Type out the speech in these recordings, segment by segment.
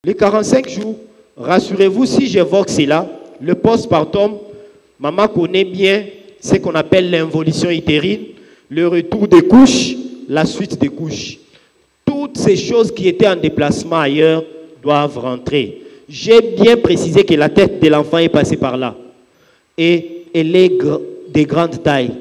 Les 45 jours, rassurez-vous, si j'évoque cela, le postpartum, maman connaît bien ce qu'on appelle l'involution utérine, le retour des couches, la suite des couches. Toutes ces choses qui étaient en déplacement ailleurs doivent rentrer. J'ai bien précisé que la tête de l'enfant est passée par là. Et elle est de grande taille.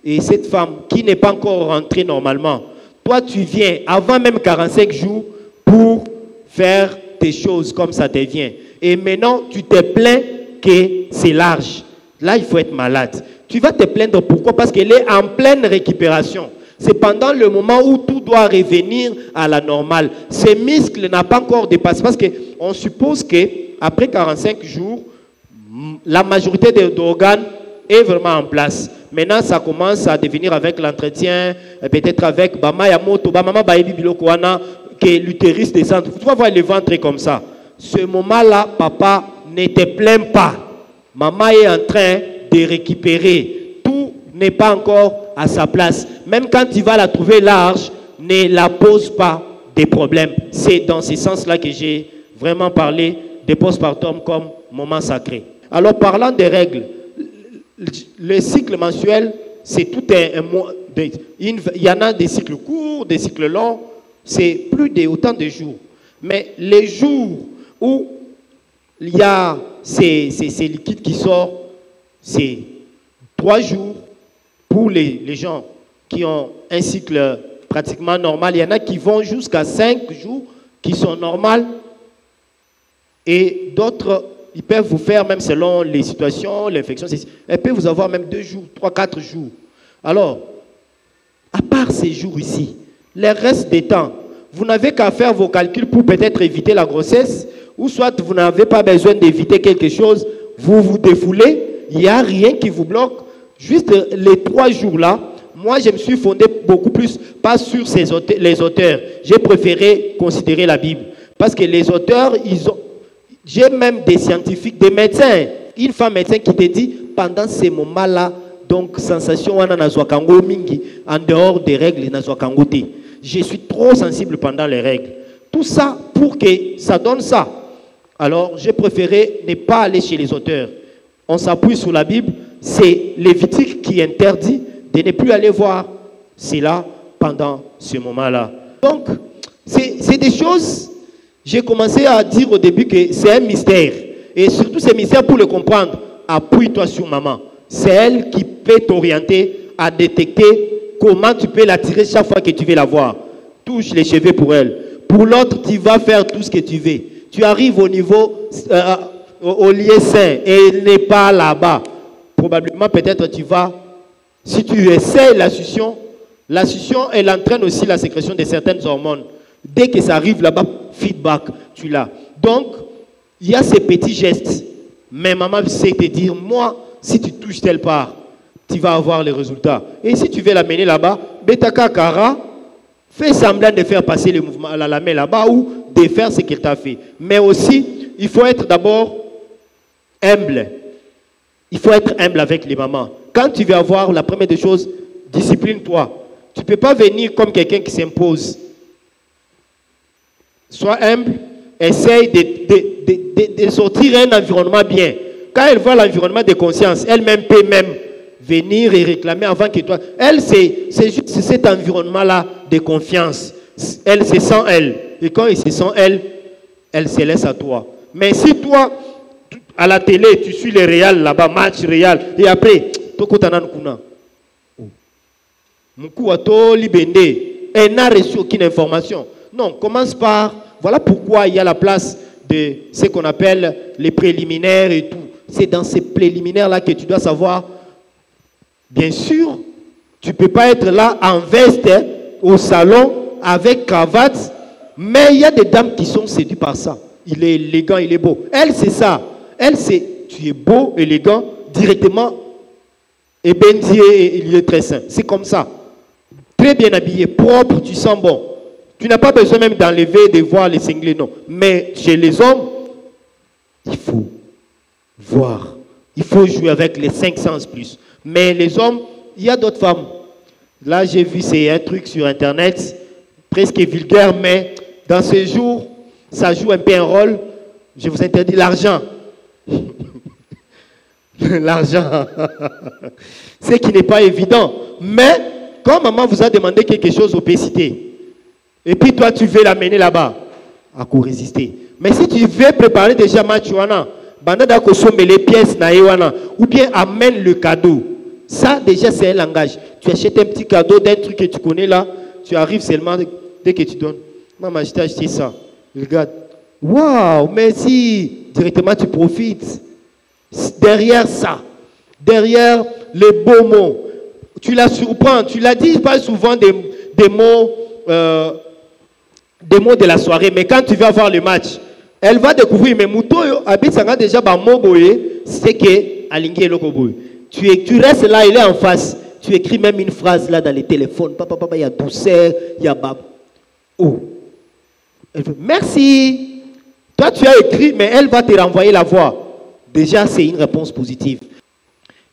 Et cette femme qui n'est pas encore rentrée normalement, toi tu viens avant même 45 jours pour faire tes choses comme ça te vient. Et maintenant tu te plains que c'est large. Là il faut être malade. Tu vas te plaindre pourquoi? Parce qu'elle est en pleine récupération. C'est pendant le moment où tout doit revenir à la normale. Ses muscles n'ont pas encore dépassé. Parce qu'on suppose qu'après 45 jours, la majorité des organes est vraiment en place. Maintenant, ça commence à devenir avec l'entretien, peut-être avec Bama Yamoto, Bama Baebi Bilokoana, que l'utérus descend. Tu vas voir le ventre comme ça. Ce moment-là, papa ne te plaint pas. Maman est en train de récupérer. Tout n'est pas encore à sa place. Même quand tu vas la trouver large, ne la pose pas des problèmes. C'est dans ce sens-là que j'ai vraiment parlé de postpartum comme moment sacré. Alors, parlant des règles, le cycle mensuel, c'est tout un mois. Il y en a des cycles courts, des cycles longs, c'est plus de autant de jours. Mais les jours où il y a ces liquides qui sortent, c'est 3 jours pour les gens qui ont un cycle pratiquement normal. Il y en a qui vont jusqu'à 5 jours qui sont normaux et d'autres, ils peuvent vous faire, même selon les situations, l'infection, elles peuvent vous avoir même 2 jours, 3, 4 jours. Alors, à part ces jours ici, le reste des temps, vous n'avez qu'à faire vos calculs pour peut-être éviter la grossesse, ou soit vous n'avez pas besoin d'éviter quelque chose, vous vous défoulez, il n'y a rien qui vous bloque. Juste les 3 jours-là, moi je me suis fondé beaucoup plus, pas sur les auteurs. J'ai préféré considérer la Bible. Parce que les auteurs, j'ai même des scientifiques, des médecins, une femme médecin qui te dit, pendant ces moments-là, donc sensation en dehors des règles, je suis trop sensible pendant les règles. Tout ça pour que ça donne ça. Alors j'ai préféré ne pas aller chez les auteurs. On s'appuie sur la Bible. C'est Lévitique qui interdit de ne plus aller voir cela pendant ce moment-là. Donc, c'est des choses, j'ai commencé à dire au début que c'est un mystère. Et surtout, c'est un mystère pour le comprendre. Appuie-toi sur maman. C'est elle qui peut t'orienter à détecter comment tu peux l'attirer chaque fois que tu veux la voir. Touche les cheveux pour elle. Pour l'autre, tu vas faire tout ce que tu veux. Tu arrives au niveau, au lieu sain, et elle n'est pas là-bas. Probablement, peut-être tu vas, si tu essaies la succion, elle entraîne aussi la sécrétion de certaines hormones. Dès que ça arrive là-bas, feedback, tu l'as. Donc, il y a ces petits gestes. Mais maman sait te dire, moi, si tu touches telle part, tu vas avoir les résultats. Et si tu veux l'amener là-bas, Betaka Kara, fais semblant de faire passer le mouvement, la main là-bas ou de faire ce qu'elle t'a fait. Mais aussi, il faut être d'abord humble. Il faut être humble avec les mamans. Quand tu veux avoir la première des choses, discipline-toi. Tu ne peux pas venir comme quelqu'un qui s'impose. Sois humble, essaye de sortir un environnement bien. Quand elle voit l'environnement de conscience, elle-même peut même venir et réclamer avant que toi. Elle, c'est juste cet environnement-là de confiance. Elle se sent elle. Et quand elle se sent elle, elle se laisse à toi. Mais si toi, à la télé, tu suis les Real là-bas, match Real, et après, elle n'a reçu aucune information. Non, commence par, voilà pourquoi il y a la place de ce qu'on appelle les préliminaires et tout. C'est dans ces préliminaires-là que tu dois savoir, bien sûr, tu ne peux pas être là en veste, au salon, avec cravate, mais il y a des dames qui sont séduites par ça. Il est élégant, il est beau. Elle, c'est ça. Elle, c'est, tu es beau, élégant, directement, et bendié, il est très sain. C'est comme ça. Très bien habillé, propre, tu sens bon. Tu n'as pas besoin même d'enlever, de voir les cinglés, non. Mais chez les hommes, il faut voir. Il faut jouer avec les 5 sens plus. Mais les hommes, il y a d'autres femmes. Là, j'ai vu, c'est un truc sur Internet, presque vulgaire, mais dans ces jours, ça joue un peu un rôle. Je vous interdis l'argent. L'argent. Ce qui n'est pas évident. Mais, quand maman vous a demandé quelque chose obésité, et puis toi tu veux l'amener là-bas, à quoi résister. Mais si tu veux préparer déjà match, les pièces, ou bien amène le cadeau. Ça, déjà, c'est un langage. Tu achètes un petit cadeau d'un truc que tu connais là, tu arrives seulement dès que tu donnes. Maman, je t'ai acheté ça. Regarde. Waouh, merci. Directement, tu profites. Derrière ça, derrière les beaux mots, tu la surprends. Tu la dis pas souvent des mots de la soirée, mais quand tu vas voir le match, elle va découvrir, mais Mouto habite ça déjà par mot boye, c'est que Alingue est lokoboy. Tu restes là, il est en face. Tu écris même une phrase là dans les téléphones. Papa, il y a douceur, il y a bab. Oh. Elle fait, merci. Toi, tu as écrit, mais elle va te renvoyer la voix. Déjà, c'est une réponse positive.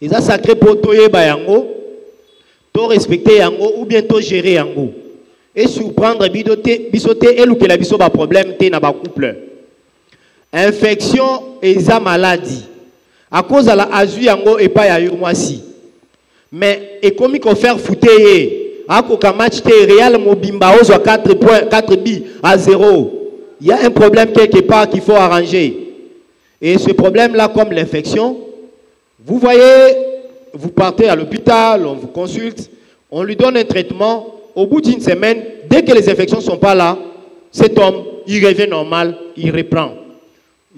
Et ça, sacré pour toi, yango, to respecter yango, ou bien to gérer yango. Et surprendre bisoté, elle ou que la biso ba problème, te na ba couple. Infection et sa maladie. À cause de la azu yango et pas yayo moi si. Mais et comme il faut faire fouter, à cause match te Real Mobimba aux 4 points, 4 billes à 0. Il y a un problème quelque part qu'il faut arranger. Et ce problème-là, comme l'infection, vous voyez, vous partez à l'hôpital, on vous consulte, on lui donne un traitement. Au bout d'une semaine, dès que les infections ne sont pas là, cet homme, il revient normal, il reprend.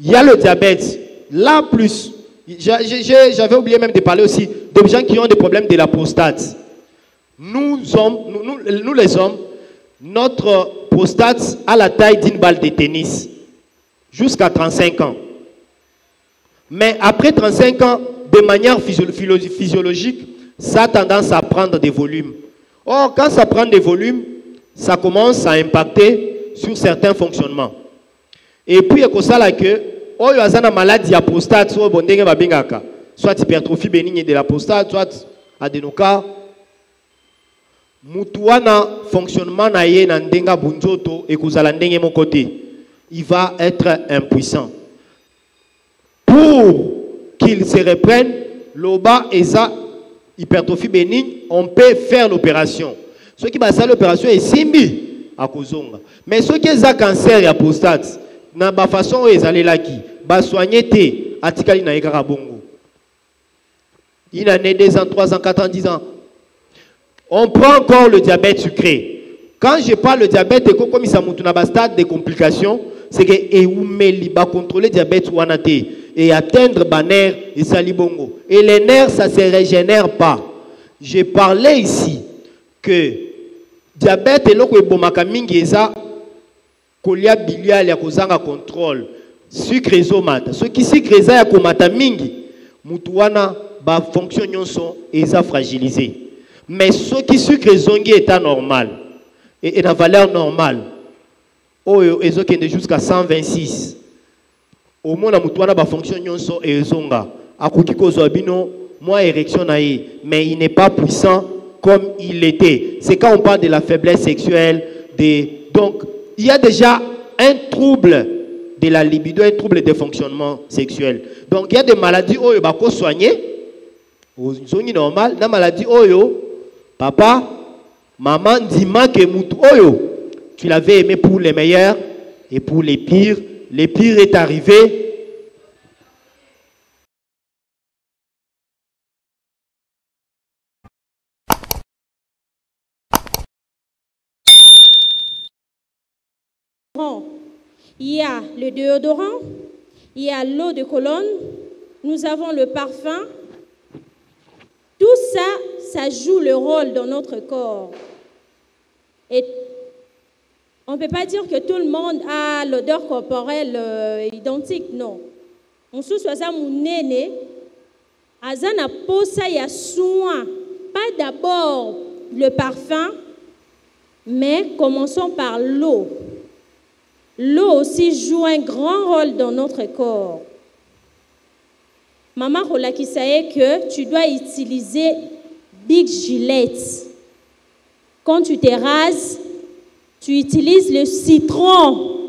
Il y a le diabète. Là, plus, j'avais oublié même de parler aussi de gens qui ont des problèmes de la prostate. Nous les hommes, notre prostate a la taille d'une balle de tennis jusqu'à 35 ans. Mais après 35 ans, de manière physiologique, ça a tendance à prendre des volumes. Or, quand ça prend des volumes, ça commence à impacter sur certains fonctionnements. Et puis, il y a ça que, oh, il y a une maladie à prostate, soit hypertrophie bénigne de la prostate, soit adénocarde. Mutuana fonctionnement na ye na ndenga bunjoto et kuzala ndenge mon côté, il va être impuissant. Pour qu'il se reprenne, l'oba et sa hypertrophie bénigne, on peut faire l'opération. Ceux qui passent l'opération est simbi à Kozonga. Mais ceux qui ont cancer et prostate, na ba façon ils allaient là qui, ba soigner te, atikali na ekara bongo. Il a né 2 ans, 3 ans, 4 ans, 10 ans. On prend encore le diabète sucré. Quand je parle de diabète, comme il s'est montré dans un stade de complications, c'est que il va contrôler le diabète et atteindre le nerf et salibongo. Et les nerfs, ça ne se régénère pas. Je parlais ici que diabète est là que bomaka mingi eza kolia bilial ya kozanga contrôle sucre ezomata. Ce qui sucre eza ya komata mingi mutuana ba fonction nyonso eza fragilisé. Mais ce qui sucre zongi est normal et la valeur normale. Oh, ils ont jusqu'à 126. Au moins, la moutouna ba fonction nyonso et zonga. Akukiko zoabino, moi érection naïe, mais il n'est pas puissant comme il l'était. C'est quand on parle de la faiblesse sexuelle, donc il y a déjà un trouble de la libido, un trouble de fonctionnement sexuel. Donc il y a des maladies où il faut soigner. Zongi normal, la maladie oyo. Papa, maman, dis-moi que tu l'avais aimé pour les meilleurs et pour les pires. Les pires est arrivé. Il y a le déodorant, il y a l'eau de Cologne, nous avons le parfum. Tout ça, ça joue le rôle dans notre corps. Et on ne peut pas dire que tout le monde a l'odeur corporelle identique, non. On se soit ça mon néné, azana posa ya soin. Pas d'abord le parfum, mais commençons par l'eau. L'eau aussi joue un grand rôle dans notre corps. Maman Rolakissaye que tu dois utiliser Big Gillette. Quand tu te rases, tu utilises le citron.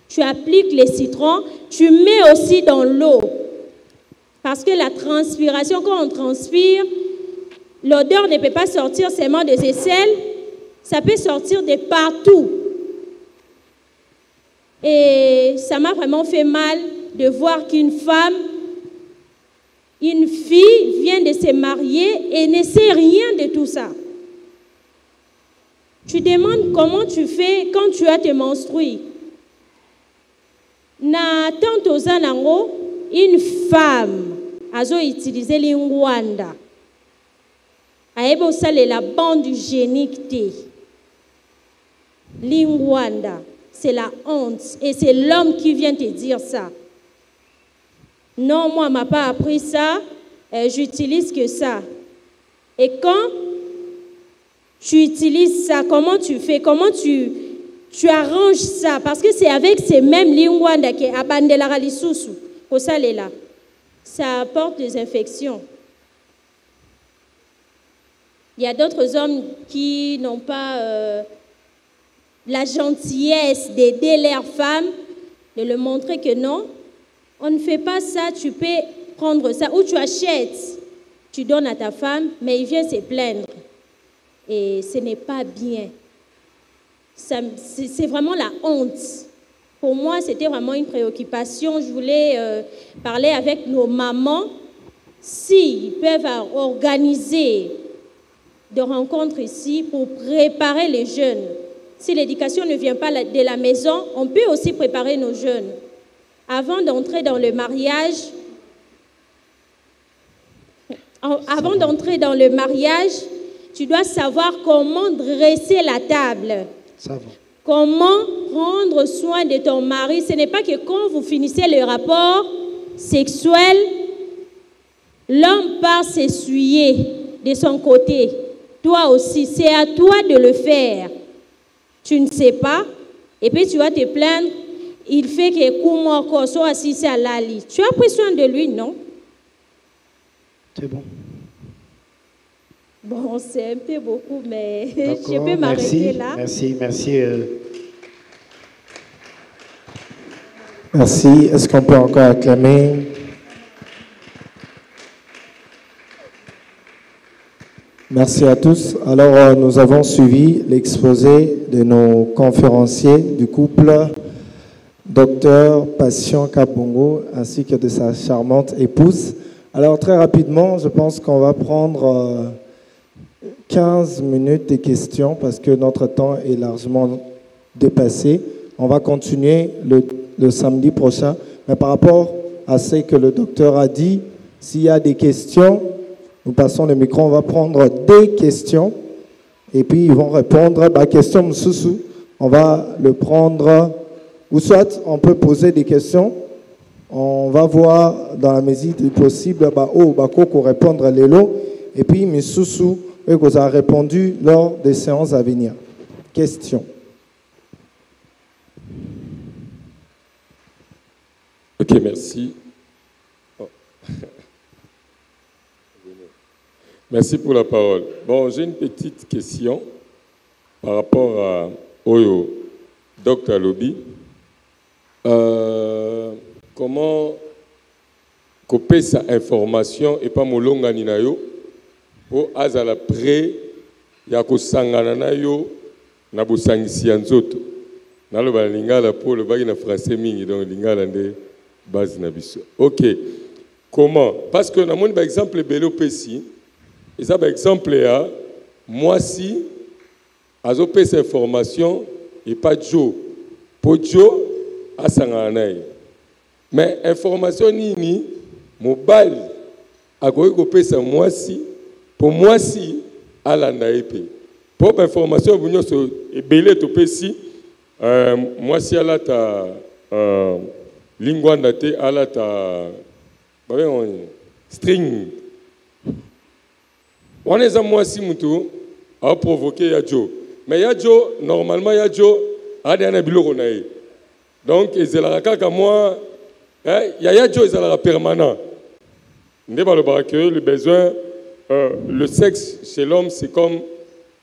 tu appliques les citrons, tu mets aussi dans l'eau. Parce que la transpiration, quand on transpire, l'odeur ne peut pas sortir seulement des aisselles, ça peut sortir de partout. Et ça m'a vraiment fait mal de voir qu'une femme, une fille vient de se marier et ne sait rien de tout ça. Tu demandes comment tu fais quand tu as tes menstrues. Na tante ozanango, une femme a utilisé l'ingwanda. Aebe osale la bande hygiénique té. L'ingwanda, c'est la honte. Et c'est l'homme qui vient te dire ça. Non, moi, on ne m'a pas appris ça. J'utilise que ça. Et quand tu utilises ça, comment tu fais? Comment tu arranges ça? Parce que c'est avec ces mêmes lingwanda qui abandelara lisusu. Ça apporte des infections. Il y a d'autres hommes qui n'ont pas la gentillesse d'aider leurs femmes, de leur montrer que non, on ne fait pas ça, tu peux prendre ça, ou tu achètes, tu donnes à ta femme, mais il vient se plaindre. Et ce n'est pas bien. C'est vraiment la honte. Pour moi, c'était vraiment une préoccupation. Je voulais parler avec nos mamans, s'ils peuvent organiser de rencontres ici pour préparer les jeunes. Si l'éducation ne vient pas de la maison, on peut aussi préparer nos jeunes. Avant d'entrer dans le mariage, tu dois savoir comment dresser la table. Ça va. Comment prendre soin de ton mari. Ce n'est pas que quand vous finissez le rapport sexuel, l'homme part s'essuyer de son côté. Toi aussi, c'est à toi de le faire. Tu ne sais pas, et puis tu vas te plaindre, il fait que Koumoko soit assis à l'ali. Tu as pris soin de lui, non? C'est bon. Bon, c'est un peu beaucoup, mais je peux m'arrêter là. Merci. Merci. Est-ce qu'on peut encore acclamer? Merci à tous. Alors, nous avons suivi l'exposé de nos conférenciers du couple Dr Patient Kabongo ainsi que de sa charmante épouse. Alors, très rapidement, je pense qu'on va prendre 15 minutes de questions parce que notre temps est largement dépassé. On va continuer le samedi prochain. Mais par rapport à ce que le docteur a dit, s'il y a des questions, nous passons le micro, on va prendre des questions et puis ils vont répondre à la question Moussoussou. On va le prendre, ou soit on peut poser des questions. On va voir dans la mesure du possible pour répondre à l'élo et puis Moussoussou vous a répondu lors des séances à venir. Question. Ok, merci. Merci pour la parole. Bon, j'ai une petite question par rapport à Oyo, Dr. Lobby. Comment couper sa information et pas molonga ninayo pour azala près ya kosangana nayo na bosangisi ya nzoto. Naloba lingala pour le bagi na français mingi donc lingala nde base na biso. OK. Comment? Parce que na mon par exemple belo pesi. Et ça, par exemple, moi, si, à cette information, et pas Joe. Pour Joe, à Sanganaï. Mais information, ni, mobile, à quoi ça, moi, si, pour moi, si, à l'anaïpe. Pour information, vous n'avez pas belé tout petit, moi, si, à la ta, lingwanda te, à la ta, string. On est à moi si moutou a provoqué Yadjo. Mais Yadjo, normalement Yadjo a des anabiloko naï. Donc ils ont la moi, Yadjo ils ont la permanent. Ne pas le que le besoin, le sexe chez l'homme c'est comme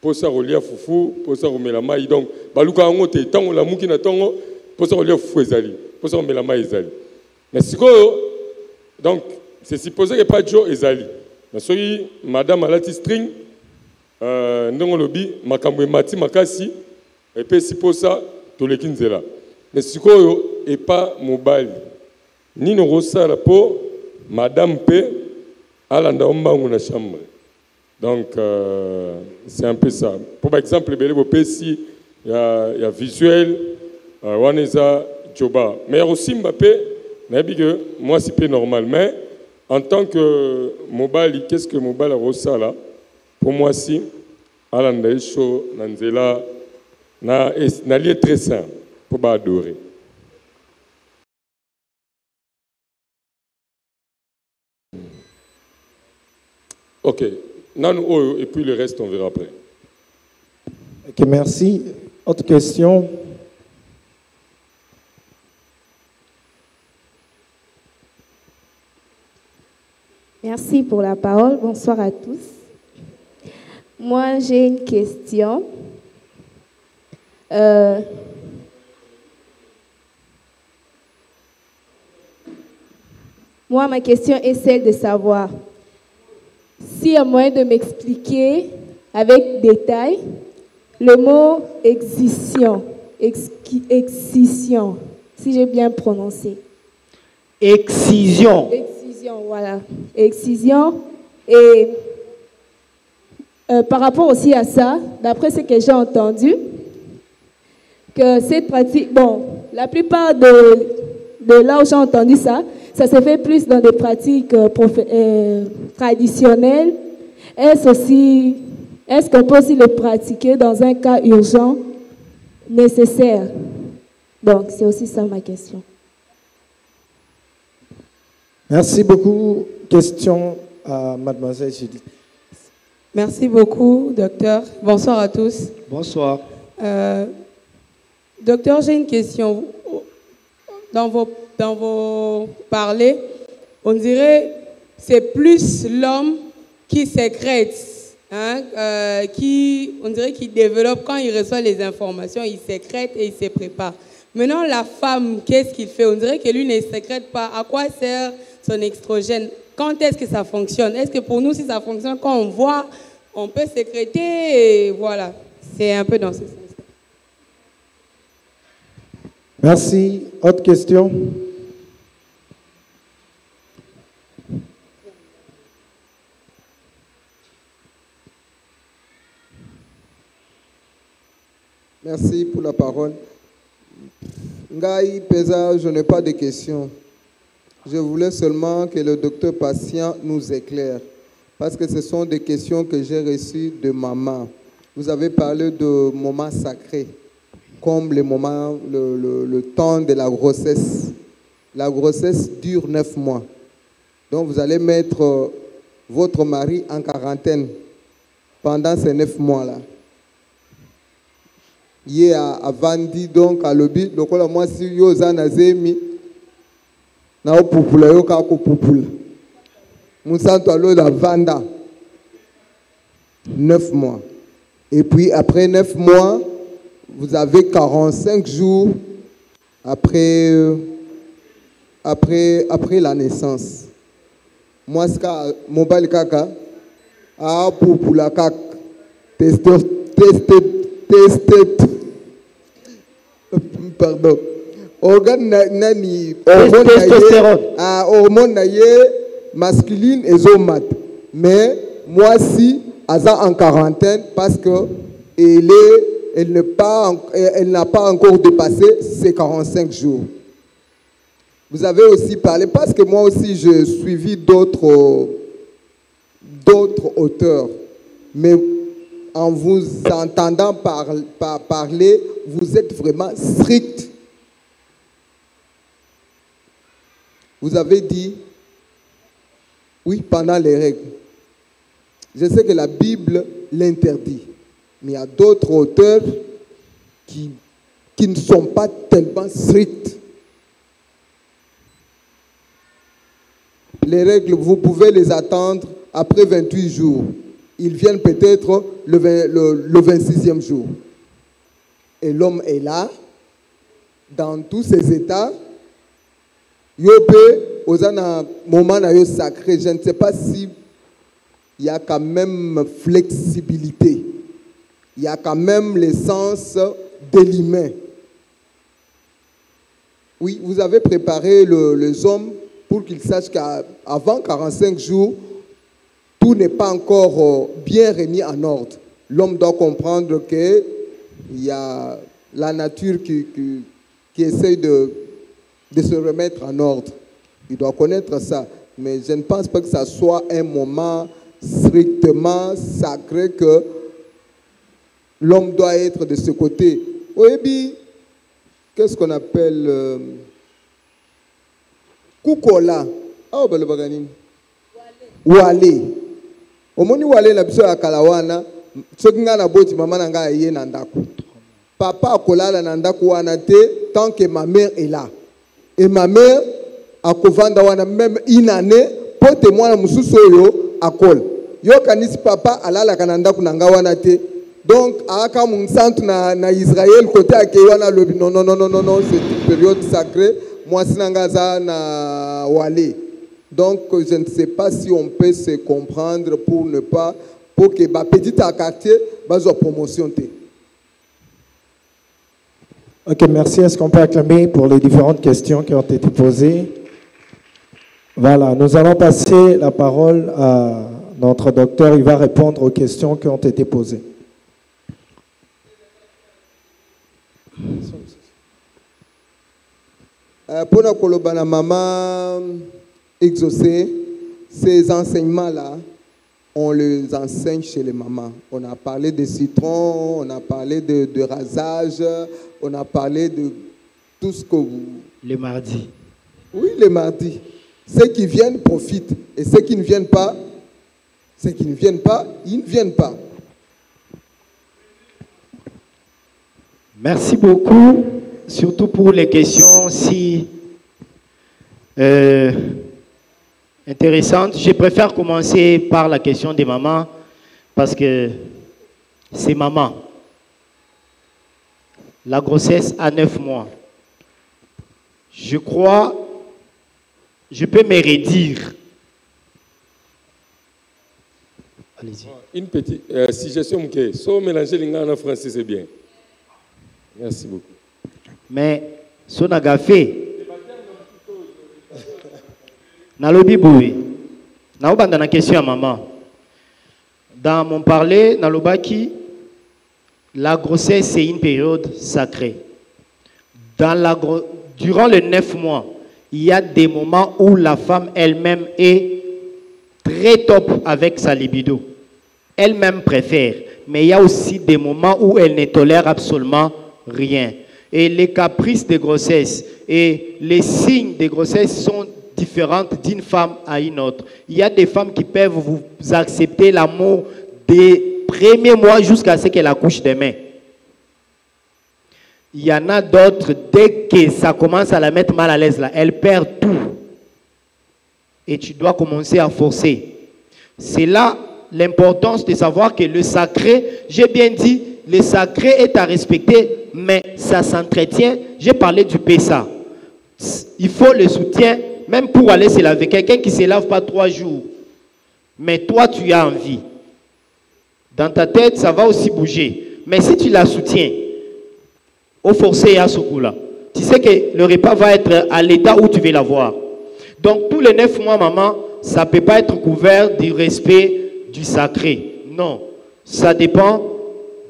pour ça relier foufou, pour ça remettre la maille. Donc baluka ango te tango la mouki na tango pour ça on lui fou ezali, pour ça on met la main ezali. Mais si donc c'est supposé que pas Joe ezali. Mais si madame alati string ndongo lobi makambo mati makasi et puis si pour ça to le kinzela. Mais si et pas mobile. Ni no rosala pour madame P à l'endroit na chambre. Donc c'est un peu ça. Pour exemple, il y a visuel, Waneza, Joba. Mais aussi Mbappé, moi c'est pas normal. Mais en tant que mobile, qu'est-ce que mobile a reçu là? Pour moi si, Alanda Show, Nanzela, na lieu très simple pour adorer. Ok. Et puis le reste, on verra après. Ok, merci. Autre question? Merci pour la parole. Bonsoir à tous. Moi, j'ai une question. Moi, ma question est celle de savoir s'il y a moyen de m'expliquer avec détail le mot excision, si j'ai bien prononcé. Excision. Excision, voilà. Excision. Et par rapport aussi à ça, d'après ce que j'ai entendu, que cette pratique, bon, la plupart de là où j'ai entendu ça, ça se fait plus dans des pratiques traditionnelles. Est-ce qu'on peut aussi le pratiquer dans un cas urgent nécessaire? Donc, c'est aussi ça ma question. Merci beaucoup. Question à mademoiselle Judith. Merci beaucoup, docteur. Bonsoir à tous. Bonsoir. Docteur, j'ai une question. Dans vos parlers, on dirait que c'est plus l'homme qui sécrète, hein, on dirait qu'il développe quand il reçoit les informations, il sécrète et il se prépare. Maintenant, la femme, qu'est-ce qu'il fait? On dirait que lui ne sécrète pas. À quoi sert son estrogène? Quand est-ce que ça fonctionne? Est-ce que pour nous, si ça fonctionne, quand on voit, on peut sécréter et voilà. C'est un peu dans ce sens. Merci. Autre question? Merci pour la parole. Ngaï Pesa, je n'ai pas de questions. Je voulais seulement que le docteur Patient nous éclaire, parce que ce sont des questions que j'ai reçues de maman. Vous avez parlé de moments sacrés, comme le moment, le temps de la grossesse. La grossesse dure 9 mois. Donc vous allez mettre votre mari en quarantaine pendant ces 9 mois-là. Yé a vandi donc à l'obi, donc là moi si yo zanazemi na opupula yo ka ko pupula. Musanto alo la vanda 9 mois. Et puis après 9 mois, vous avez 45 jours après la naissance. Moi ce ka mobile kaka a pupula kak testé pardon. Organe nani hormone masculine et zomat. Mais moi si aza en quarantaine parce que elle n'a pas encore dépassé ses 45 jours. Vous avez aussi parlé parce que moi aussi j'ai suivi d'autres auteurs, mais en vous entendant parler, vous êtes vraiment strict. Vous avez dit, oui, pendant les règles. Je sais que la Bible l'interdit, mais il y a d'autres auteurs qui ne sont pas tellement stricts. Les règles, vous pouvez les attendre après 28 jours. Ils viennent peut-être le 26e jour. Et l'homme est là. dans tous ces états, yopé, aux un moment sacré, je ne sais pas si il y a quand même flexibilité, il y a quand même l'essence de l'humain. Oui, vous avez préparé les hommes pour qu'ils sachent qu'avant 45 jours, tout n'est pas encore bien remis en ordre. L'homme doit comprendre qu'il y a la nature qui essaye de se remettre en ordre. Il doit connaître ça. Mais je ne pense pas que ça soit un moment strictement sacré que l'homme doit être de ce côté. Oui, qu'est-ce qu'on appelle Kukola. Ah, ben le baganim. Wale. Au moni wale na biso ya kalawana, soki nga na boti mama na nga ye na ndako. Papa akolala na ndako wana te tant que ma mère est là. Et ma mère akovanda wana même une année pour témoin na mususu oyo akol. Yo kanisi papa alala kana ndako na nga wana te. Donc aka mon centre na Israël côté ake wana lobi non, c'est une période sacrée. Moi sinangaza na wale. Donc je ne sais pas si on peut se comprendre pour que ma petite quartier bazo promotion te. Ok, merci. Est-ce qu'on peut acclamer pour les différentes questions qui ont été posées? Voilà, nous allons passer la parole à notre docteur. Il va répondre aux questions qui ont été posées. Pour la kolobana maman exaucée, ces enseignements-là, on les enseigne chez les mamans. On a parlé de citron, on a parlé de rasage, on a parlé de tout ce que vous... Les mardis. Oui, les mardis. Ceux qui viennent profitent. Et ceux qui ne viennent pas, ils ne viennent pas. Merci beaucoup, surtout pour les questions si intéressantes. Je préfère commencer par la question des mamans parce que c'est maman. La grossesse à 9 mois. Je crois, je peux me redire. Allez-y. Une petite suggestion, so mélanger les en français, c'est bien. Merci beaucoup. Mais, son agafé, na lobi boui, na obanda na question à maman. Dans mon parler, na lobaki, la grossesse c'est une période sacrée. Durant les 9 mois, il y a des moments où la femme elle-même est très top avec sa libido. Elle-même préfère. Mais il y a aussi des moments où elle ne tolère absolument rien. Et les caprices de grossesse et les signes de grossesse sont différents d'une femme à une autre. Il y a des femmes qui peuvent vous accepter l'amour des premiers mois jusqu'à ce qu'elle accouche demain. Il y en a d'autres, dès que ça commence à la mettre mal à l'aise, là, elle perd tout. Et tu dois commencer à forcer. C'est là l'importance de savoir que le sacré, j'ai bien dit, le sacré est à respecter, mais ça s'entretient. J'ai parlé du PSA. Il faut le soutien, même pour aller se laver. Quelqu'un qui ne se lave pas 3 jours, mais toi tu as envie. Dans ta tête, ça va aussi bouger. Mais si tu la soutiens, au forcé à ce coup-là, tu sais que le repas va être à l'état où tu veux l'avoir. Donc tous les 9 mois, maman, ça ne peut pas être couvert du respect du sacré. Non, ça dépend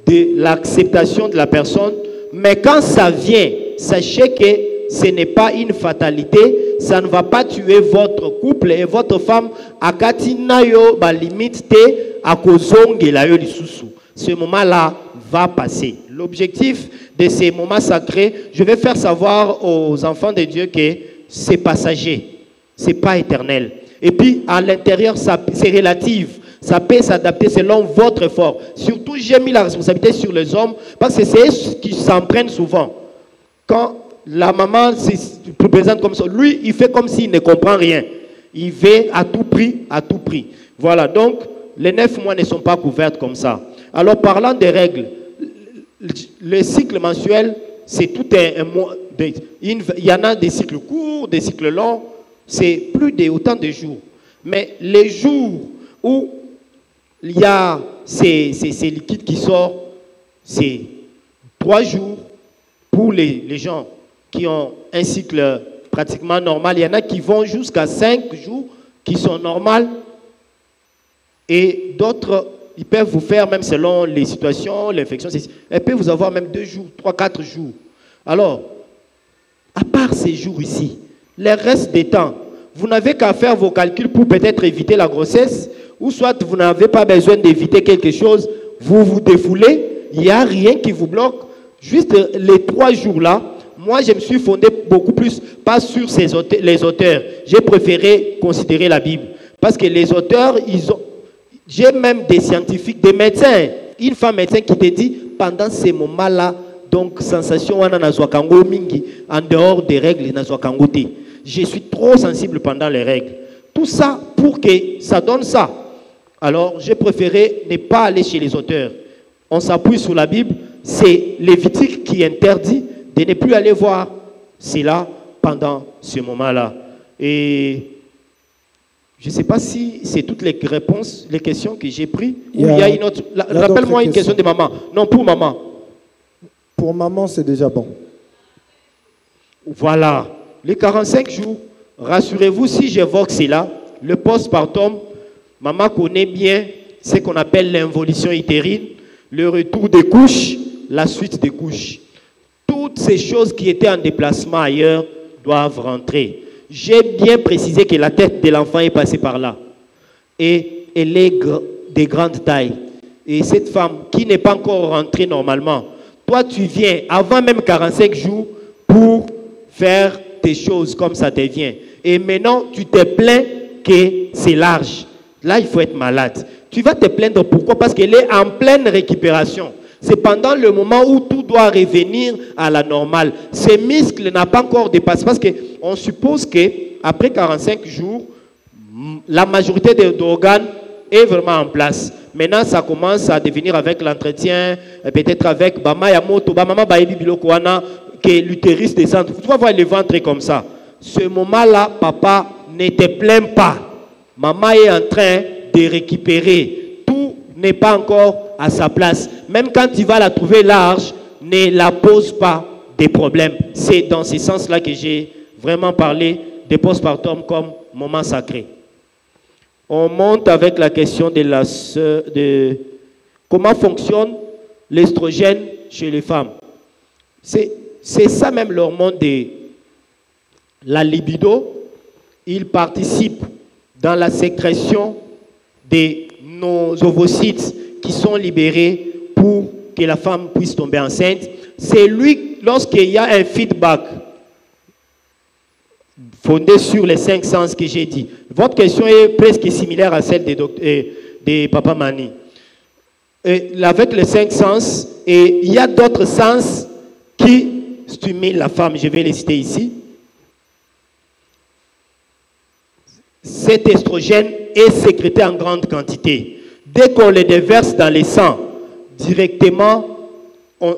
de l'acceptation de la personne. Mais quand ça vient, sachez que ce n'est pas une fatalité. Ça ne va pas tuer votre couple et votre femme. Akatinayo ba limite te akozongela lisusu. Ce moment-là va passer. L'objectif de ces moments sacrés, je vais faire savoir aux enfants de Dieu que c'est passager, c'est pas éternel. Et puis à l'intérieur, c'est relatif. Ça peut s'adapter selon votre effort. Surtout, j'ai mis la responsabilité sur les hommes parce que c'est eux qui s'en prennent souvent. Quand la maman se présente comme ça, lui, il fait comme s'il ne comprend rien. Il veut à tout prix, à tout prix. Voilà, donc les 9 mois ne sont pas couverts comme ça. Alors, parlant des règles, le cycle mensuel, c'est tout il y en a des cycles courts, des cycles longs, c'est plus de autant de jours. Mais les jours où il y a ces liquides qui sortent, c'est 3 jours pour les gens qui ont un cycle pratiquement normal. Il y en a qui vont jusqu'à 5 jours qui sont normaux et d'autres, ils peuvent vous faire, même selon les situations, l'infection, elles peuvent vous avoir même 2 jours, 3, 4 jours. Alors, à part ces jours ici, le reste des temps, vous n'avez qu'à faire vos calculs pour peut-être éviter la grossesse, ou soit vous n'avez pas besoin d'éviter quelque chose, vous vous défoulez, il n'y a rien qui vous bloque. Juste les 3 jours-là, moi je me suis fondé beaucoup plus, pas sur les auteurs. J'ai préféré considérer la Bible. Parce que les auteurs, j'ai même des scientifiques, des médecins, une femme médecin qui te dit, pendant ces moments-là, donc sensation en dehors des règles, je suis trop sensible pendant les règles. Tout ça pour que ça donne ça. Alors, j'ai préféré ne pas aller chez les auteurs. On s'appuie sur la Bible. C'est Lévitique qui interdit de ne plus aller voir cela pendant ce moment-là. Et je ne sais pas si c'est toutes les réponses, les questions que j'ai prises. Ou il y a une autre. Rappelle-moi une question de maman. Non, pour maman. Pour maman, c'est déjà bon. Voilà. Les 45 jours, rassurez-vous, si j'évoque cela, le postpartum, maman connaît bien ce qu'on appelle l'involution utérine, le retour des couches, la suite des couches. Toutes ces choses qui étaient en déplacement ailleurs doivent rentrer. J'ai bien précisé que la tête de l'enfant est passée par là. Et elle est de grande taille. Et cette femme qui n'est pas encore rentrée normalement, toi tu viens avant même 45 jours pour faire tes choses comme ça te vient. Et maintenant tu te plains que c'est large. Là il faut être malade. Tu vas te plaindre pourquoi? Parce qu'elle est en pleine récupération. C'est pendant le moment où tout doit revenir à la normale. Ces muscles n'ont pas encore dépassé. Parce qu'on suppose qu'après 45 jours, la majorité des organes est vraiment en place. Maintenant, ça commence à devenir avec l'entretien, peut-être avec Bama Yamoto, Bama Baebi Bilokwana, que l'utérus descend. Tu vas voir le ventre comme ça. Ce moment-là, papa, ne te plains pas. Maman est en train de récupérer. Tout n'est pas encore à sa place. Même quand tu vas la trouver large, ne la pose pas des problèmes. C'est dans ce sens-là que j'ai vraiment parlé de postpartum comme moment sacré. On monte avec la question de comment fonctionne l'estrogène chez les femmes. C'est ça même l'hormone de la libido. Il participe dans la sécrétion de nos ovocytes qui sont libérés pour que la femme puisse tomber enceinte. C'est lui, lorsqu'il y a un feedback fondé sur les 5 sens que j'ai dit. Votre question est presque similaire à celle de Papa Mani. Avec les 5 sens, et il y a d'autres sens qui stimulent la femme. Je vais les citer ici. Cet estrogène est sécrété en grande quantité. Dès qu'on le déverse dans les sangs, directement, on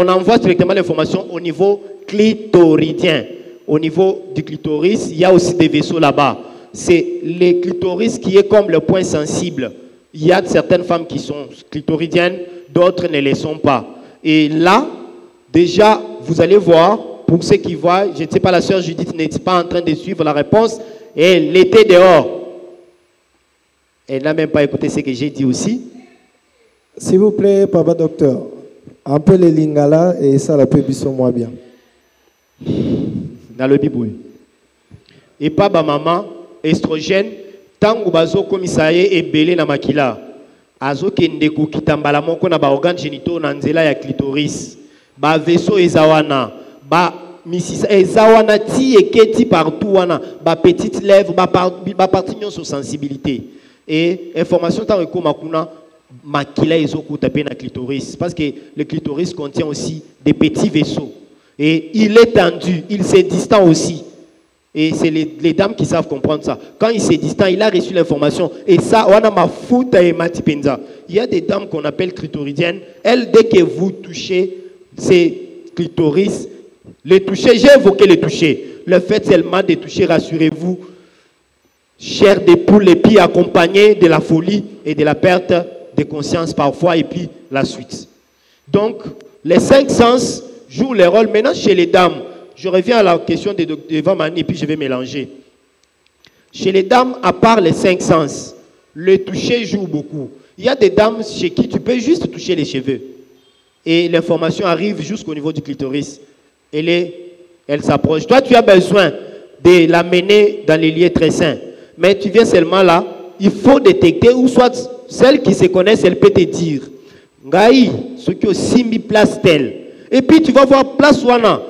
envoie directement l'information au niveau clitoridien. Au niveau du clitoris, il y a aussi des vaisseaux là-bas. C'est le clitoris qui est comme le point sensible. Il y a certaines femmes qui sont clitoridiennes, d'autres ne le sont pas. Et là, déjà, vous allez voir, pour ceux qui voient, je ne sais pas, la sœur Judith n'est pas en train de suivre la réponse, et elle était dehors. Elle n'a même pas écouté ce que j'ai dit aussi. S'il vous plaît, papa docteur, un peu les lingala et ça la peut bisou moi bien. Dans le bibouille. Et papa, maman, estrogène, tant que bazo komisaye et belé na makila. Azo kendeko kitambala moko na ba organes génitaux na nzela ya clitoris. Ba vaisseau ezawana, ba misisa ezawana ti eketi partout wana, ba petite lèvre, ba partie sur sensibilité. Et information tant que makuna makila ezoku tapé na clitoris parce que le clitoris contient aussi des petits vaisseaux et il est tendu, il se distend aussi. Et c'est les dames qui savent comprendre ça. Quand il se distend, il a reçu l'information. Et ça, on a ma fouta et ma tipenza. Il y a des dames qu'on appelle clitoridiennes. Elles, dès que vous touchez, c'est clitoris. Le toucher, j'ai évoqué le toucher. Le fait seulement de toucher, rassurez-vous, chair des poules, et puis accompagné de la folie et de la perte de conscience parfois, et puis la suite. Donc, les 5 sens jouent les rôles. Maintenant, chez les dames, je reviens à la question de Vamani, et puis je vais mélanger. Chez les dames, à part les 5 sens, le toucher joue beaucoup. Il y a des dames chez qui tu peux juste toucher les cheveux. Et l'information arrive jusqu'au niveau du clitoris. Elle s'approche. Toi, tu as besoin de l'amener dans les lieux très sains. Mais tu viens seulement là, il faut détecter, ou soit celle qui se connaît, elle peut te dire, Ngaï, ce qui aussi mis place telle. Et puis tu vas voir place wana.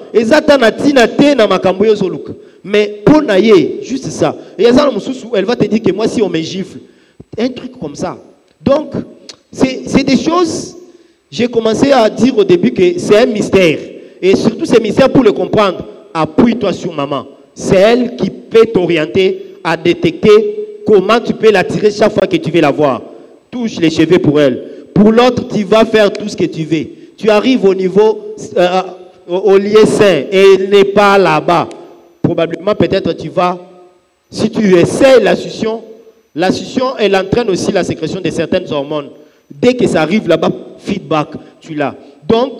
Mais pour naïe, juste ça. Et elle va te dire que moi, si on me gifle, un truc comme ça. Donc, c'est des choses, j'ai commencé à dire au début que c'est un mystère. Et surtout, c'est un mystère pour le comprendre. Appuie-toi sur maman. C'est elle qui peut t'orienter à détecter comment tu peux l'attirer chaque fois que tu veux la voir. Touche les cheveux pour elle. Pour l'autre, tu vas faire tout ce que tu veux. Tu arrives au niveau, au lieu sain, et elle n'est pas là-bas. Probablement, peut-être, tu vas, si tu essaies la succion, elle entraîne aussi la sécrétion de certaines hormones. Dès que ça arrive là-bas, feedback, tu l'as. Donc,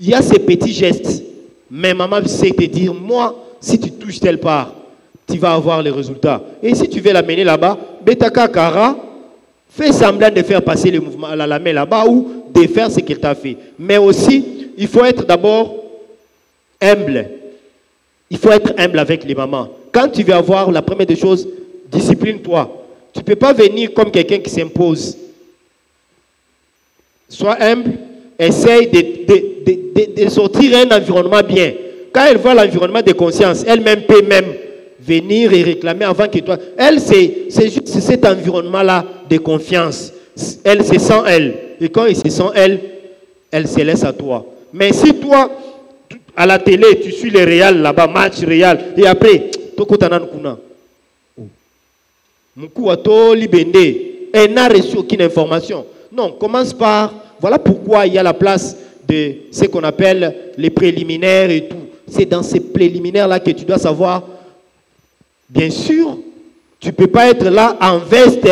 il y a ces petits gestes. Mais maman sait te dire, moi, si tu touches telle part, tu vas avoir les résultats. Et si tu veux l'amener là-bas, Betaka Kara, fais semblant de faire passer le mouvement, la main là-bas ou de faire ce qu'elle t'a fait. Mais aussi, il faut être d'abord humble. Il faut être humble avec les mamans. Quand tu veux avoir la première des choses, discipline-toi. Tu ne peux pas venir comme quelqu'un qui s'impose. Sois humble, essaye de sortir un environnement bien. Quand elle voit l'environnement de conscience, elle-même peut même venir et réclamer avant que toi. Elle, c'est juste cet environnement-là de confiance. Elle se sent elle. Et quand elle se sent elle, elle se laisse à toi. Mais si toi, à la télé, tu suis les Real là-bas, match Real, et après, elle n'a reçu aucune information. Non, commence par, voilà pourquoi il y a la place de ce qu'on appelle les préliminaires et tout. C'est dans ces préliminaires-là que tu dois savoir. Bien sûr, tu ne peux pas être là en veste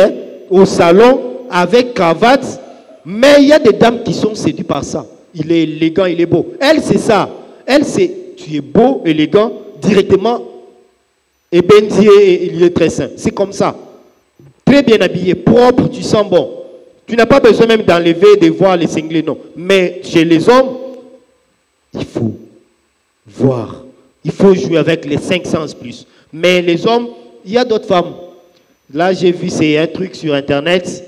au salon avec cravate, mais il y a des dames qui sont séduites par ça. Il est élégant, il est beau. Elle, c'est ça. Elle, c'est tu es beau, élégant, directement, et bendié, il est très sain. C'est comme ça. Très bien habillé, propre, tu sens bon. Tu n'as pas besoin même d'enlever, de voir les cinglés, non. Mais chez les hommes, il faut voir. Il faut jouer avec les 5 sens plus. Mais les hommes, il y a d'autres femmes. Là, j'ai vu, c'est un truc sur Internet,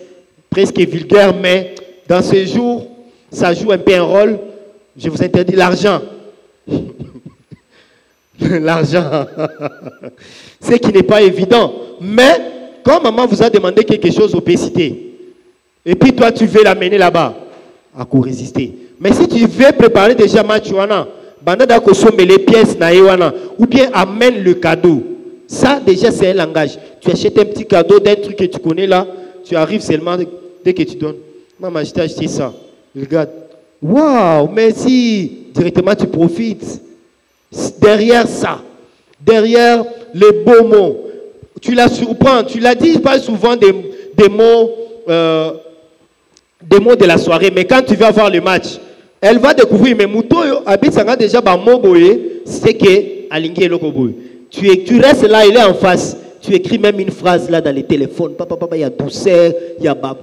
presque vulgaire, mais dans ce jour, ça joue un peu un rôle. Je vous interdis l'argent. L'argent. Ce qui n'est pas évident. Mais, quand maman vous a demandé quelque chose, opacité, et puis toi, tu veux l'amener là-bas, à quoi résister. Mais si tu veux préparer déjà Machuana, Banada Kosome les pièces naïwana, ou bien amène le cadeau. Ça, déjà, c'est un langage. Tu achètes un petit cadeau d'un truc que tu connais là, tu arrives seulement dès que tu donnes. Maman, je t'ai acheté ça. Regarde. Waouh, merci. Directement, tu profites. Derrière ça, derrière les beaux mots, tu la surprends. Tu la dis pas souvent des mots de la soirée, mais quand tu vas voir le match, elle va découvrir, mais Mouto habite ça déjà par mot boye, c'est que Alingé Lokoboy. Tu restes là, il est en face. Tu écris même une phrase là dans les téléphones. Papa, il y a douceur, il y a bab.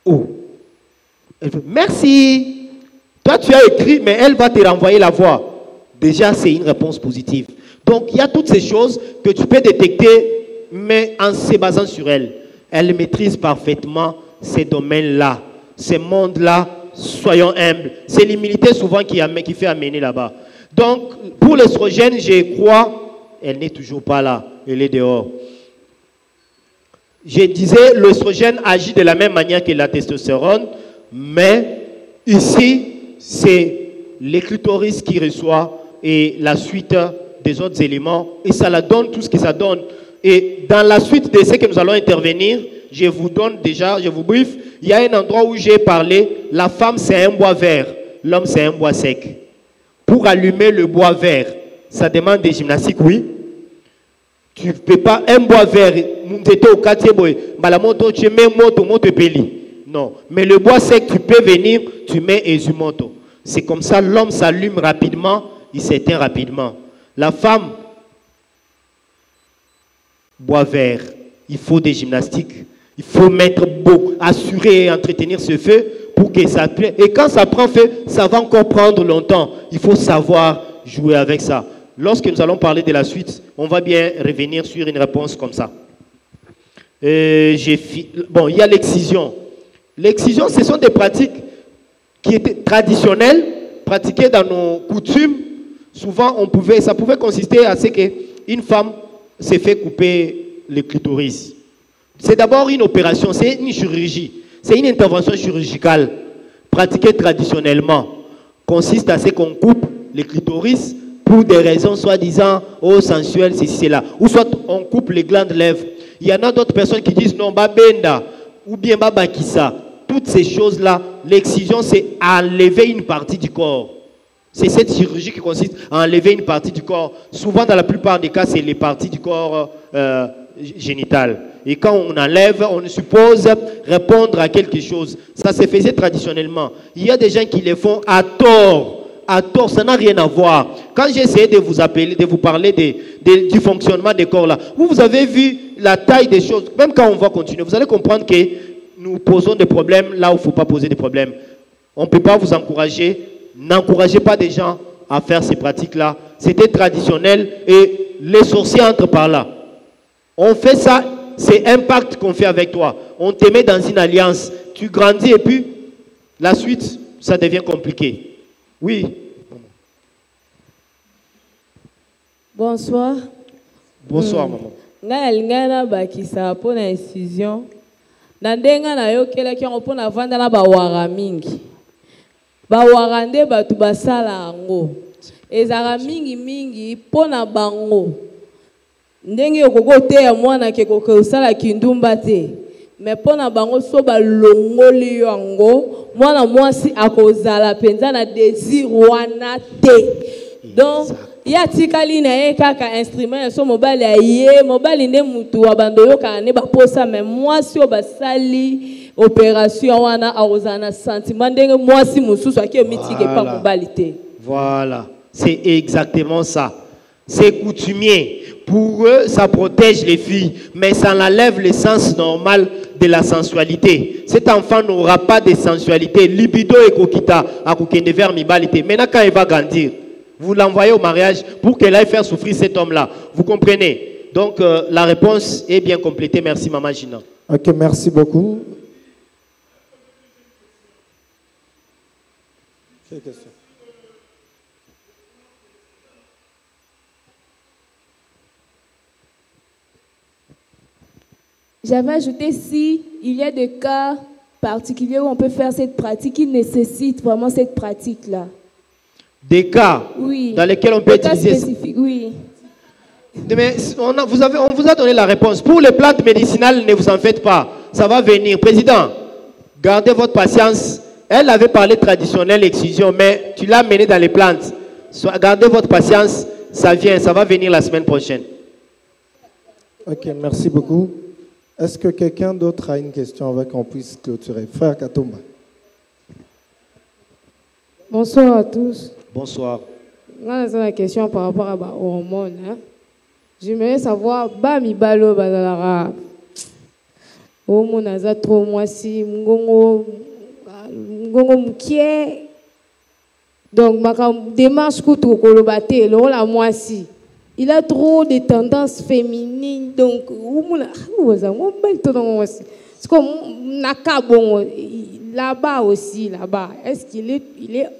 Oh. Elle fait, merci. Toi, tu as écrit, mais elle va te renvoyer la voix. Déjà, c'est une réponse positive. Donc, il y a toutes ces choses que tu peux détecter, mais en se basant sur elle. Elle maîtrise parfaitement ces domaines-là, ces mondes-là. Soyons humbles. C'est l'humilité souvent qui fait amener là-bas. Donc, pour l'estrogène, je crois, elle n'est toujours pas là. Elle est dehors. Je disais, l'estrogène agit de la même manière que la testostérone, mais ici, c'est les clitoris qui reçoit et la suite des autres éléments, et ça la donne tout ce que ça donne. Et dans la suite de ce que nous allons intervenir, je vous donne déjà, je vous briefe, il y a un endroit où j'ai parlé, la femme c'est un bois vert, l'homme c'est un bois sec. Pour allumer le bois vert, ça demande des gymnastiques, oui. Tu ne peux pas, un bois vert, au quartier, tu mets moto peli. Non. Mais le bois sec, tu peux venir, tu mets Ezumoto. C'est comme ça, l'homme s'allume rapidement, il s'éteint rapidement. La femme, bois vert, il faut des gymnastiques. Il faut mettre beau, assurer et entretenir ce feu pour que ça plaît. Et quand ça prend feu, ça va encore prendre longtemps. Il faut savoir jouer avec ça. Lorsque nous allons parler de la suite, on va bien revenir sur une réponse comme ça. Bon, il y a l'excision. L'excision, ce sont des pratiques qui étaient traditionnelles, pratiquées dans nos coutumes. Souvent, ça pouvait consister à ce qu'une femme s'est fait couper le clitoris. C'est d'abord une opération, c'est une chirurgie, c'est une intervention chirurgicale pratiquée traditionnellement. Consiste à ce qu'on coupe le clitoris pour des raisons soi-disant sensuelles, ceci, cela. Ou soit on coupe les glandes lèvres. Il y en a d'autres personnes qui disent non, babenda, ou bien babakissa. Toutes ces choses-là, l'excision, c'est enlever une partie du corps. C'est cette chirurgie qui consiste à enlever une partie du corps. Souvent, dans la plupart des cas, c'est les parties du corps génital. Et quand on enlève, on suppose répondre à quelque chose. Ça se faisait traditionnellement. Il y a des gens qui le font à tort. À tort, ça n'a rien à voir. Quand j'ai essayé de vous parler du fonctionnement des corps là, vous avez vu la taille des choses. Même quand on va continuer, vous allez comprendre que nous posons des problèmes là où il ne faut pas poser des problèmes. On ne peut pas vous encourager. N'encouragez pas des gens à faire ces pratiques-là. C'était traditionnel et les sorciers entrent par là. On fait ça, c'est un pacte qu'on fait avec toi. On te met dans une alliance. Tu grandis et puis la suite, ça devient compliqué. Oui. Bonsoir. Bonsoir, maman. Nga bakisa pour la incision. Nandenga na yo kela ki on na vanda na bawara mingi. Bawara nde batu basala ngo. Ezara mingi pona bango. Ndenge yokoko te ya mwana ke kokosala kindumba te. Mais pona bango so balongoli yango mwana mwasi akozala penza na désir wana te. Donc ya tikali na ye kaka instrument so mobali aye mobali nde mutu abando yoka ne baposa mais mwasi o basali opération wana akozana sentiment ndenge mwasi mususu akio mitike pa mobali te. Voilà, c'est exactement ça. C'est coutumier. Pour eux, ça protège les filles, mais ça enlève le sens normal de la sensualité. Cet enfant n'aura pas de sensualité. Libido et kokita à kokende vers mibalité. Maintenant, quand il va grandir, vous l'envoyez au mariage pour qu'elle aille faire souffrir cet homme-là. Vous comprenez? Donc, la réponse est bien complétée. Merci, Maman Gina. Ok, merci beaucoup. Quelle question? J'avais ajouté si il y a des cas particuliers où on peut faire cette pratique qui nécessite vraiment cette pratique-là. Des cas oui. Dans lesquels on peut utiliser. Spécifiques, oui. Mais on vous a donné la réponse. Pour les plantes médicinales, ne vous en faites pas. Ça va venir. Président, gardez votre patience. Elle avait parlé traditionnel, excision, mais tu l'as mené dans les plantes. Gardez votre patience. Ça vient, ça va venir la semaine prochaine. Ok, merci beaucoup. Est-ce que quelqu'un d'autre a une question avant qu'on puisse clôturer? Frère Katumba. Bonsoir à tous. Bonsoir. Moi, j'ai une question par rapport à hormones. J'aimerais savoir, mi balo bazalara. Hormones aza trop moisi, ngongo mkie. Donc ma démarche kutu kolobate, le la moisi. Il a trop de tendances féminines, donc c'est comme Nakabon là-bas aussi, là-bas. Est-ce qu'il est,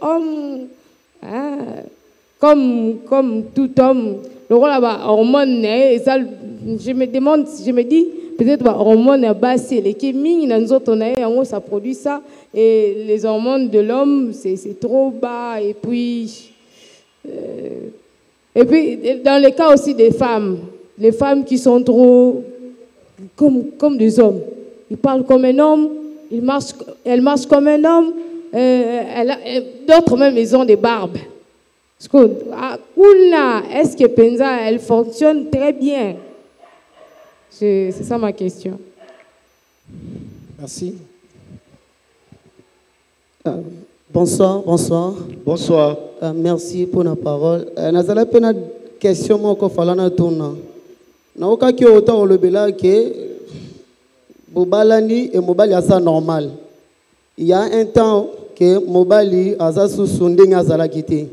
homme, hein? Comme tout homme, le rôle là-bas, hormone, je me dis, peut-être hormone bas, c'est les kémines, nous autres, ça produit ça, et les hormones de l'homme, c'est trop bas, et puis. Et puis, dans le cas aussi des femmes, les femmes qui sont trop comme des hommes. Ils parlent comme un homme, elles marchent comme un homme. D'autres même, ils ont des barbes. Est-ce que Penza, elle fonctionne très bien? C'est ça ma question. Merci. Bonsoir, bonsoir. Bonsoir. Merci pour la parole. Nazala pena question moko falana tuna. Na oka ki autant on le bela que Bobalani et Mobali asa normal. Il y a un temps que Mobali asa susunding azala kité.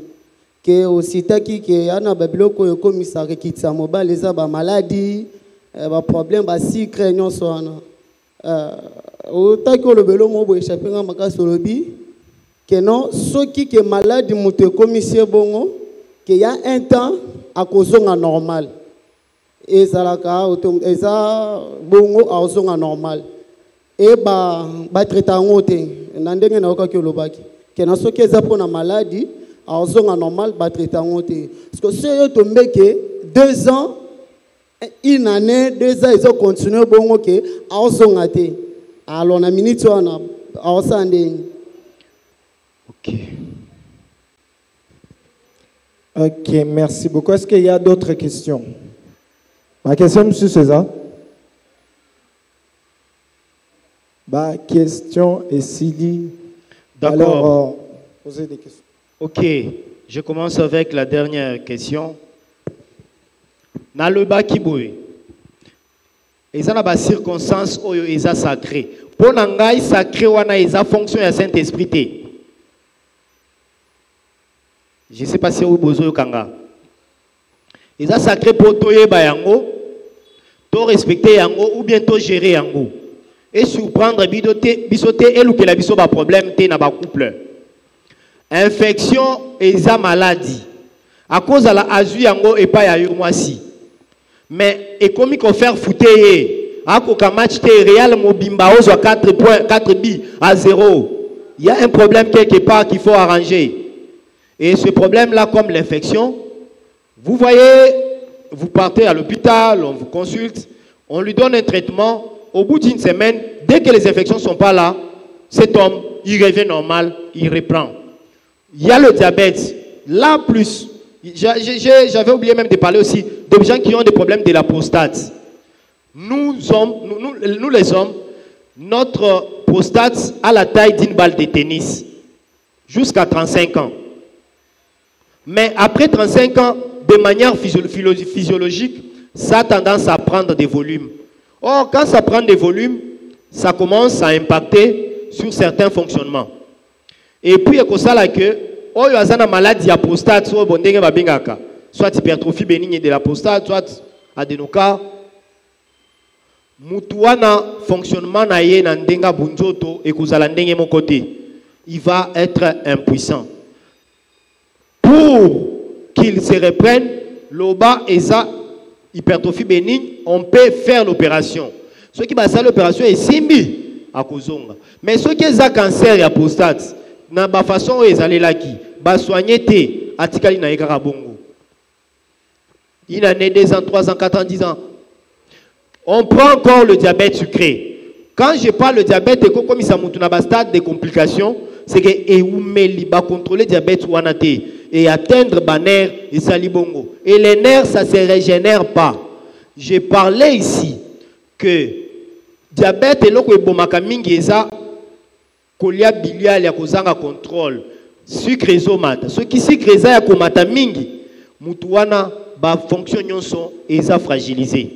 Que aussi taki que ana babiloko yo komisare kitsa Mobali za ba maladie, ba problème ba sucre nyonso ana. Otaki le belo mo bo échapper nga makaso lobi. Que non, ceux qui sont malades, ils commissaire bongo, qu'il y a un temps à cause de normal. Et ça la bongo à cause de normal. Et bah traiter en haute. N'andenge na oka kyo lobaki. Que non, ceux qui sont malades, à cause de normal, bah traiter en haute. Parce que ceux qui tombé que 2 ans, une année, 2 ans, ils ont continué bongo que à cause de normal. Alors on a minute on a à cause de Ok, merci beaucoup. Est-ce qu'il y a d'autres questions? Ma question, M. César. Ma question est Sidi. D'accord. Alors, posez des questions. Ok, je commence avec la dernière question. Dans le bas qui bouille, il y a des circonstances où il y a sacré. Pour nous, sacré, il y a fonction de Saint-Esprit. Je ne sais pas si vous avez besoin. Ils ont sacré pour toi, to respecter yango ou bien to gérer yango. Et surprendre bisoté et que la biso ba problème te na ba couple. Infection et sa maladie. À cause de la azu yango et pas ya yo mwasi. Mais et comme il faire fouter ako ka match te Real Mobimba ozo 4 bi à 0. Il y a un problème quelque part qu'il faut arranger. Et ce problème-là, comme l'infection, vous voyez, vous partez à l'hôpital, on vous consulte, on lui donne un traitement. Au bout d'une semaine, dès que les infections ne sont pas là, cet homme, il revient normal, il reprend. Il y a le diabète. Là, plus, j'avais oublié même de parler aussi de gens qui ont des problèmes de la prostate. Nous les hommes, notre prostate a la taille d'une balle de tennis jusqu'à 35 ans. Mais après 35 ans, de manière physiologique, ça a tendance à prendre des volumes. Or, quand ça prend des volumes, ça commence à impacter sur certains fonctionnements. Et puis, il y a que, oh, il y a une maladie à prostate, soit hypertrophie bénigne de la prostate, soit adénocarde. Mutuana fonctionnement na ye na ndenga bunjoto et kuzala ndenge mon côté, il va être impuissant. Pour qu'il se reprenne, l'oba et sa hypertrophie bénigne, on peut faire l'opération. Ceux qui passent l'opération est simbi à Kozonga. Mais ceux qui ont cancer et prostate, na ba façon où ils allaient là qui, ba soigner te, atikali na ekara bongo. Une année, 2 ans, 3 ans, 4 ans, 10 ans. On prend encore le diabète sucré. Quand je parle de diabète, comme il s'est montré dans un stade de complications, c'est que il va contrôler le diabète ou et atteindre le nerf et salibongo. Et les nerfs, ça ne se régénère pas. J'ai parlé ici que diabète est là que bomaka mingi eza kolia bilial ya kozanga contrôle sucre ezomata. Ce qui sucre eza ya komata mingi mutuana ba fonction nyonso eza fragilisé.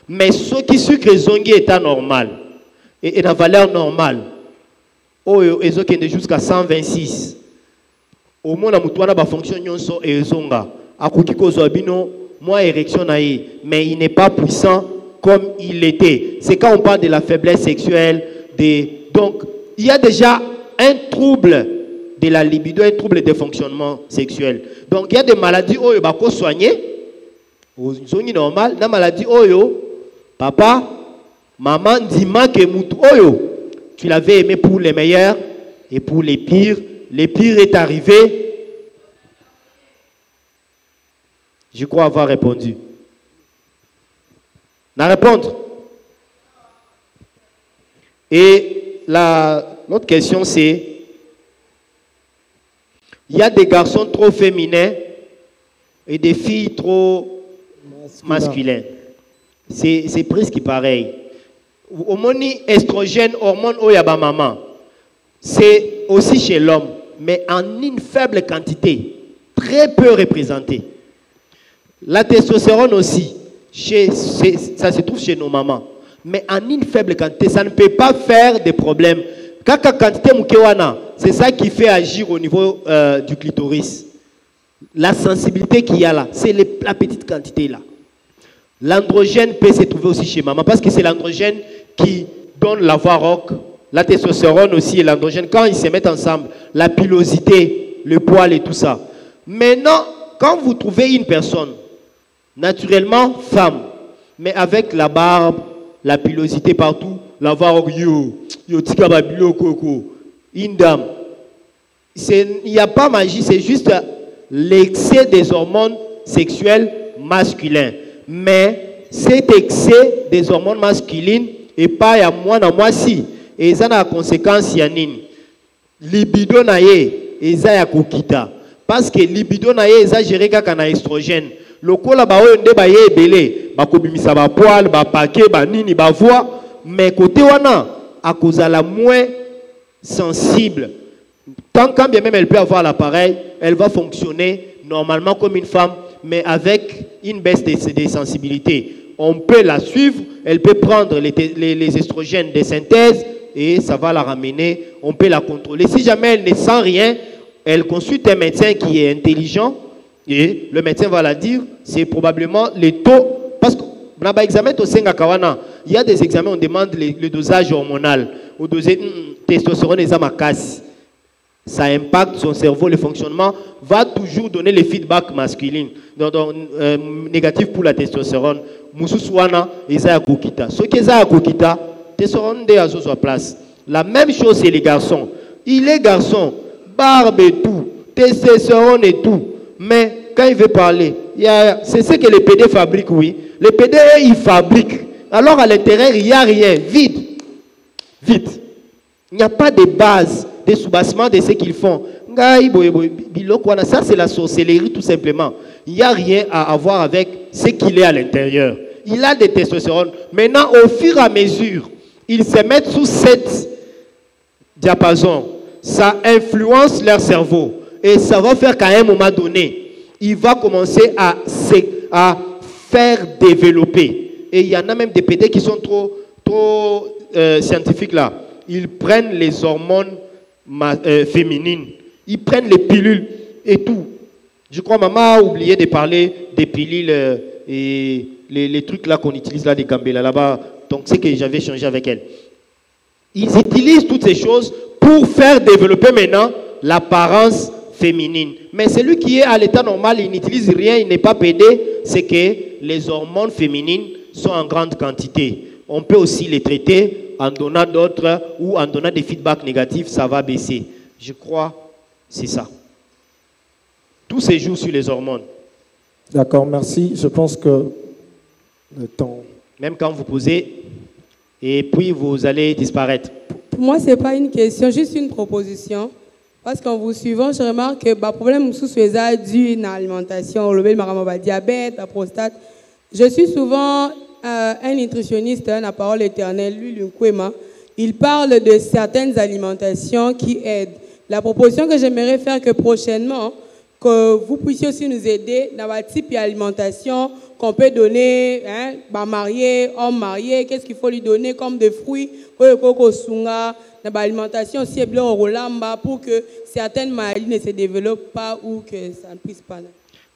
Mais ce qui sucre ezongi est normal et la valeur normale. Oyo ezokende jusqu'à 126. Au moins la mutuana ba fonction nyonso ezonga. Akoki kozwa bino moi érection naïe, mais il n'est pas puissant comme il était. C'est quand on parle de la faiblesse sexuelle. Donc, il y a déjà un trouble de la libido, un trouble de fonctionnement sexuel. Donc, il y a des maladies où il faut soigner. C'est normal. Dans maladie oyo, papa, maman, dis-moi que tu l'avais aimé pour les meilleurs et pour les pires. Les pires est arrivé. Je crois avoir répondu. Na répondre. Et l'autre question c'est, il y a des garçons trop féminins et des filles trop masculines. C'est presque pareil. Au moni estrogène, hormone oyaba maman, c'est aussi chez l'homme, mais en une faible quantité, très peu représentée. La testostérone aussi, ça se trouve chez nos mamans, mais en une faible quantité, ça ne peut pas faire des problèmes. Kaka quantité mukewana, c'est ça qui fait agir au niveau du clitoris. La sensibilité qu'il y a là, c'est la petite quantité là. L'androgène peut se trouver aussi chez maman parce que c'est l'androgène qui donne la voix rauque, la testostérone aussi et l'androgène. Quand ils se mettent ensemble, la pilosité, le poil et tout ça. Maintenant, quand vous trouvez une personne, naturellement femme, mais avec la barbe, la pilosité partout, la voix rauque, une dame, il n'y a pas magie, c'est juste l'excès des hormones sexuelles masculines. Mais cet excès des hormones masculines et pas à moi si et ça a conséquence yanine libido na ye eza ya kokita parce que libido na ye eza géré kaka na estrogène lokola ba oyo nde ba ye ebele bakobimisa ba poil ba paquet ba nini ba voix mais côté wana à cause la moins sensible tant quand bien même elle peut avoir l'appareil elle va fonctionner normalement comme une femme mais avec une baisse des sensibilités. On peut la suivre, elle peut prendre les estrogènes de synthèse et ça va la ramener, on peut la contrôler. Si jamais elle ne sent rien, elle consulte un médecin qui est intelligent et le médecin va la dire, c'est probablement les taux, parce que dans l'examen il y a des examens, on demande le dosage hormonal, au dosage testostérone et zamakasi. Ça impacte son cerveau, le fonctionnement va toujours donner le feedback masculin, donc négatif pour la testostérone. Moussouswana, Eza Kokita. Ce qui est à Kokita, testostérone de à sa place. La même chose c'est les garçons. Il est garçon, barbe et tout, testostérone et tout. Mais quand il veut parler, c'est ce que les PD fabriquent, oui. Les PD, ils fabriquent. Alors à l'intérieur, il n'y a rien, vide. Vide. Il n'y a pas de base. Des sous-bassements de ce qu'ils font. Ça, c'est la sorcellerie tout simplement. Il n'y a rien à voir avec ce qu'il est à l'intérieur. Il a des testostérones. Maintenant, au fur et à mesure, ils se mettent sous cette diapason. Ça influence leur cerveau. Et ça va faire qu'à un moment donné, il va commencer à faire développer. Et il y en a même des PD qui sont trop scientifiques là. Ils prennent les hormones féminines. Ils prennent les pilules et tout. Je crois maman a oublié de parler des pilules et les trucs là qu'on utilise là, des gambela là-bas. Donc c'est que j'avais changé avec elle. Ils utilisent toutes ces choses pour faire développer maintenant l'apparence féminine. Mais celui qui est à l'état normal, il n'utilise rien, il n'est pas pédé, c'est que les hormones féminines sont en grande quantité. On peut aussi les traiter en donnant d'autres ou en donnant des feedbacks négatifs, ça va baisser. Je crois c'est ça. Tout se joue sur les hormones. D'accord, merci. Je pense que le temps... Même quand vous posez, et puis vous allez disparaître. Pour moi, ce n'est pas une question, juste une proposition. Parce qu'en vous suivant, je remarque que le problème sous est dû à l'alimentation, le diabète, la prostate. Je suis souvent un nutritionniste, la parole éternelle, lui, Lunkwema. Il parle de certaines alimentations qui aident. La proposition que j'aimerais faire que prochainement, que vous puissiez aussi nous aider dans le type d'alimentation qu'on peut donner, hein, marié, homme marié, qu'est-ce qu'il faut lui donner comme des fruits, dans l'alimentation aussi pour que certaines maladies ne se développent pas ou que ça ne puisse pas.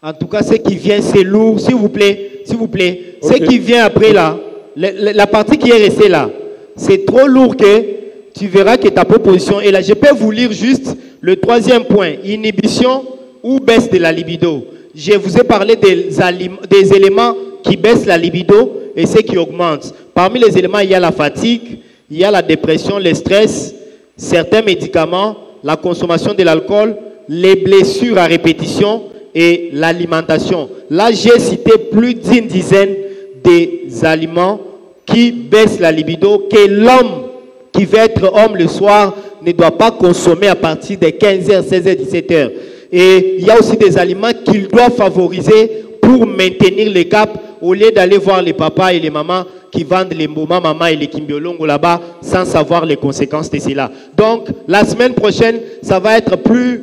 En tout cas, ce qui vient, c'est lourd, s'il vous plaît, s'il vous plaît. Okay. Ce qui vient après là, la partie qui est restée là, c'est trop lourd que tu verras que ta proposition est là. Je peux vous lire juste le troisième point, inhibition ou baisse de la libido. Je vous ai parlé des éléments qui baissent la libido et ceux qui augmentent. Parmi les éléments, il y a la fatigue, il y a la dépression, le stress, certains médicaments, la consommation de l'alcool, les blessures à répétition et l'alimentation. Là, j'ai cité plus d'une dizaine des aliments qui baissent la libido que l'homme qui veut être homme le soir ne doit pas consommer à partir de 15h, 16h, 17h. Et il y a aussi des aliments qu'il doit favoriser pour maintenir les caps, au lieu d'aller voir les papas et les mamans qui vendent les mboma mama et les kimbiolongo là-bas sans savoir les conséquences de cela. Donc, la semaine prochaine, ça va être plus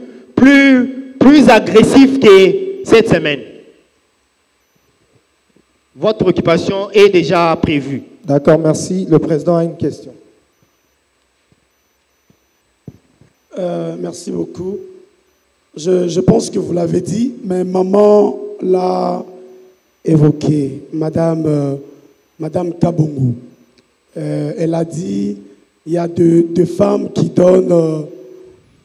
agressif que cette semaine. Votre occupation est déjà prévue. D'accord, merci. Le président a une question. Merci beaucoup. Je pense que vous l'avez dit, mais maman l'a évoqué, Madame Kabongo. Elle a dit il y a deux femmes qui donnent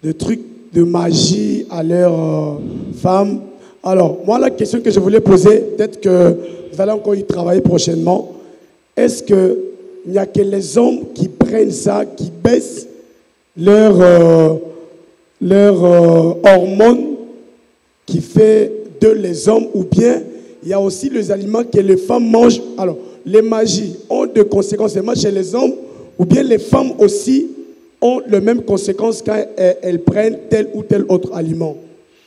des trucs de magie à leurs femmes. Alors, moi, la question que je voulais poser, peut-être que vous allez encore y travailler prochainement, est-ce qu'il n'y a que les hommes qui prennent ça, qui baissent leurs hormones qui fait de les hommes, ou bien il y a aussi les aliments que les femmes mangent. Alors, les magies ont des conséquences seulement chez les hommes, ou bien les femmes aussi ont les mêmes conséquences quand elles prennent tel ou tel autre aliment.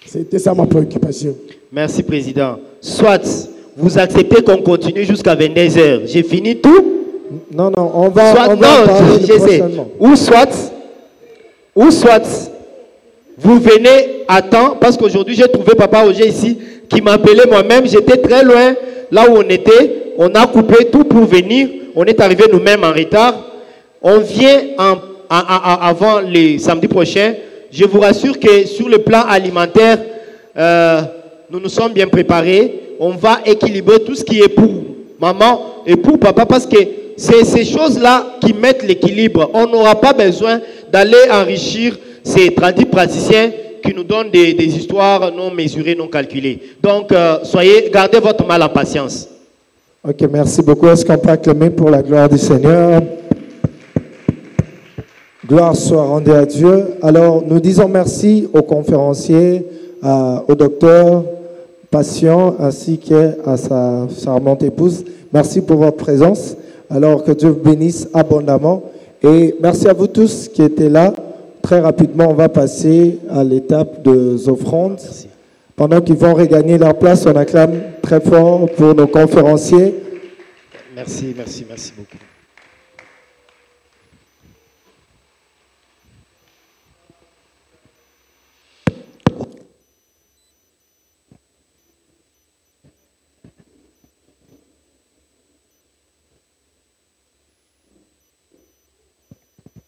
C'était ça ma préoccupation. Merci, Président. Soit vous acceptez qu'on continue jusqu'à 22h. J'ai fini tout? Non, on va parler prochainement. Ou soit vous venez à temps, parce qu'aujourd'hui j'ai trouvé Papa Oger ici qui m'appelait moi-même. J'étais très loin, là où on était. On a coupé tout pour venir. On est arrivé nous-mêmes en retard. On vient avant le samedi prochain. Je vous rassure que sur le plan alimentaire, nous nous sommes bien préparés. On va équilibrer tout ce qui est pour maman et pour papa, parce que c'est ces choses-là qui mettent l'équilibre. On n'aura pas besoin d'aller enrichir ces tradis praticiens qui nous donnent des histoires non mesurées, non calculées. Donc, gardez votre mal en patience. Ok, merci beaucoup. Est-ce qu'on peut acclamer pour la gloire du Seigneur? Gloire soit rendue à Dieu. Alors, nous disons merci aux conférenciers, au docteur Patient, ainsi qu'à sa charmante épouse. Merci pour votre présence. Alors, que Dieu vous bénisse abondamment. Et merci à vous tous qui étaient là. Très rapidement, on va passer à l'étape des offrandes. Merci. Pendant qu'ils vont regagner leur place, on acclame très fort pour nos conférenciers. Merci beaucoup.